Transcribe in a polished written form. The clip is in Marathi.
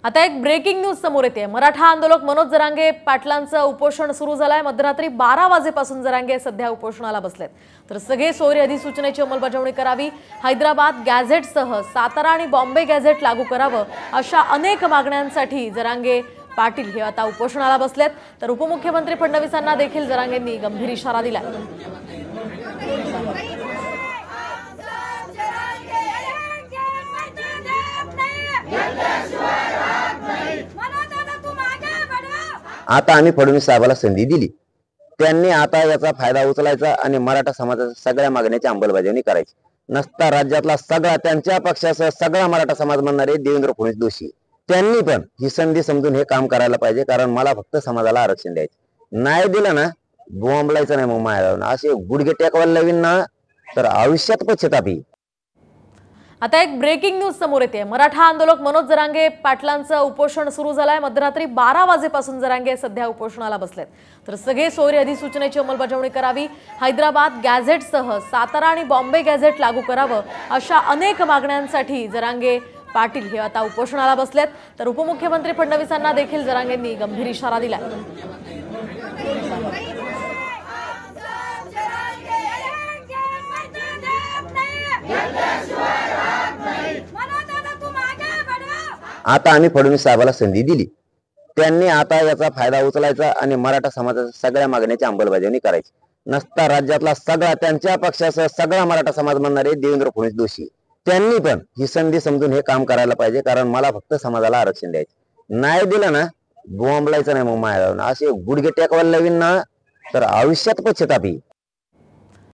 आता एक ब्रेकिंग न्यूज समोर येते। मराठा आंदोलक मनोज जरांगे पाटलांचं उपोषण सुरू झालंय। मध्यरात्री 12 वाजेपासून जरांगे सध्या उपोषणाला बसलेत। तर सगळे सोयरी अधिसूचनेची अंमलबजावणी करावी, हैदराबाद गॅझेटसह सातारा आणि बॉम्बे गॅझेट लागू करावं, अशा अनेक मागण्यांसाठी जरांगे पाटील हे आता उपोषणाला बसलेत। तर उपमुख्यमंत्री फडणवीसांना देखील जरांगेंनी गंभीर इशारा दिलाय। आता आम्ही फडणवीस साहेबाला संधी दिली, त्यांनी आता याचा फायदा उचलायचा आणि मराठा समाजाच्या सगळ्या मागण्याची अंमलबजावणी करायची। नसता राज्यातला सगळा त्यांच्या पक्षाचा सगळा मराठा समाज म्हणणारे देवेंद्र फडणवीस दोषी, त्यांनी पण ही संधी समजून हे काम करायला पाहिजे। कारण मला फक्त समाजाला आरक्षण द्यायचं, नाही दिलं ना बॉम्बलायचं नाही, मग माया असे गुडघे टेकवायला लावीन ना तर आयुष्यात पश्चाताप येईल। आता एक ब्रेकिंग न्यूज समोर येते। मराठा आंदोलक मनोज जरांगे पाटलांचं उपोषण सुरू झालंय। मध्यरात्री 12 वाजेपासून जरांगे सध्या उपोषणाला बसलेत। तर सगळे सोयरी अधिसूचनेची अंमलबजावणी करावी, हैदराबाद गॅझेटसह सातारा आणि बॉम्बे गॅझेट लागू करावं, अशा अनेक मागण्यांसाठी जरांगे पाटील हे आता उपोषणाला बसलेत। तर उपमुख्यमंत्री फडणवीसांना देखील जरांगेंनी गंभीर इशारा दिलाय। आता आम्ही फडणवीस साहेबाला संधी दिली, त्यांनी आता याचा फायदा उचलायचा आणि मराठा समाजाच्या सगळ्या मागण्याची अंमलबजावणी करायची। नसता राज्यातला सगळा त्यांच्या पक्षाचा सगळा मराठा समाज म्हणणारे देवेंद्र फडणवीस दोषी, त्यांनी पण ही संधी समजून हे काम करायला पाहिजे। कारण मला फक्त समाजाला आरक्षण द्यायचं, नाही दिलं ना बॉम्बलायचं नाही, मग माया असे गुडघे टेकवायला लावीन ना तर आयुष्यात पश्चाताप येईल।